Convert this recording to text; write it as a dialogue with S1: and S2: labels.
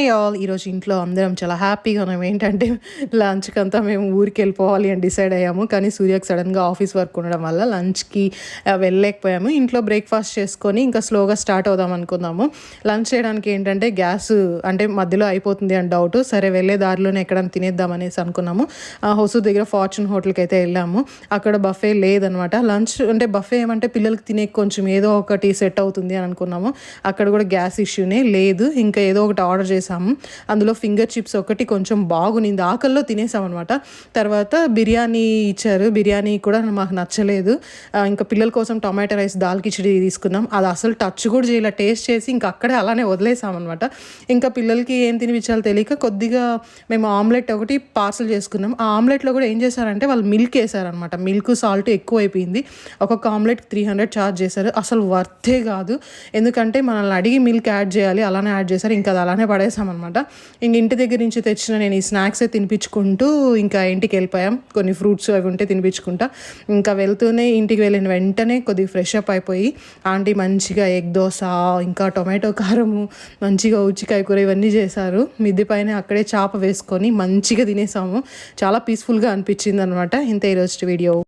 S1: Hi all. ఈరోజు ఇంట్లో అందరం చాలా హ్యాపీగా ఉన్నాం. ఏంటంటే లంచ్కి అంతా మేము ఊరికి వెళ్ళిపోవాలి అని డిసైడ్ అయ్యాము. కానీ సూర్యకి సడన్గా ఆఫీస్ వర్క్ ఉండడం వల్ల లంచ్కి వెళ్ళలేకపోయాము. ఇంట్లో బ్రేక్ఫాస్ట్ చేసుకొని ఇంకా స్లోగా స్టార్ట్ అవుదాం అనుకున్నాము. లంచ్ చేయడానికి ఏంటంటే గ్యాస్ అంటే మధ్యలో అయిపోతుంది అని డౌట్. సరే వెళ్ళే దారిలోనే ఎక్కడైనా తినేద్దాం అనేసి అనుకున్నాము. హొసూర్ దగ్గర ఫార్చ్యూన్ హోటల్కి అయితే వెళ్ళాము. అక్కడ బఫే లేదనమాట. లంచ్ అంటే బఫే ఏమంటే పిల్లలకి తినే కొంచెం ఏదో ఒకటి సెట్ అవుతుంది అని అనుకున్నాము. అక్కడ కూడా గ్యాస్ ఇష్యూనే లేదు. ఇంకా ఏదో ఒకటి ఆర్డర్ చేసాము. అందులో ఫింగర్ చిప్స్ ఒకటి కొంచెం బాగునింది, ఆకల్లో తినేసామన్నమాట. తర్వాత బిర్యానీ ఇచ్చారు. బిర్యానీ కూడా మాకు నచ్చలేదు. ఇంకా పిల్లల కోసం టొమాటో రైస్ దాల్ కిచడీ తీసుకున్నాం. అది అసలు టచ్ కూడా చేయాల, టేస్ట్ చేసి ఇంకా అక్కడే అలానే వదిలేసామన్నమాట. ఇంకా పిల్లలకి ఏం తినిపించాలో తెలియక కొద్దిగా మేము ఆమ్లెట్ ఒకటి పార్సల్ చేసుకున్నాం. ఆ ఆమ్లెట్లో కూడా ఏం చేశారంటే వాళ్ళు మిల్క్ వేసారనమాట. మిల్క్ సాల్ట్ ఎక్కువ అయిపోయింది. ఒక్కొక్క ఆమ్లెట్ 300 ఛార్జ్ చేశారు. అసలు వర్తే కాదు. ఎందుకంటే మనల్ని అడిగి మిల్క్ యాడ్ చేయాలి, అలానే యాడ్ చేశారు. ఇంకా అది అలానే పడేసామన్నమాట. ఇంక ఇంటి దగ్గర నుంచి తెచ్చిన నేను ఈ స్నాక్సే తినిపించుకుంటూ ఇంకా ఇంటికి వెళ్ళిపోయాం. కొన్ని ఫ్రూట్స్ అవి ఉంటే తినిపించుకుంటా. ఇంకా వెళ్తూనే ఇంటికి వెళ్ళిన వెంటనే కొద్దిగా ఫ్రెష్ అప్ అయిపోయి ఆంటీ మంచిగా ఎగ్ దోశ, ఇంకా టొమాటో కారము, మంచిగా ఉచ్చికాయ కూర ఇవన్నీ చేశారు. మిద్ది పైన అక్కడే చాప వేసుకొని మంచిగా తినేసాము. చాలా పీస్ఫుల్గా అనిపించింది అనమాట. ఇంత ఈరోజు వీడియో.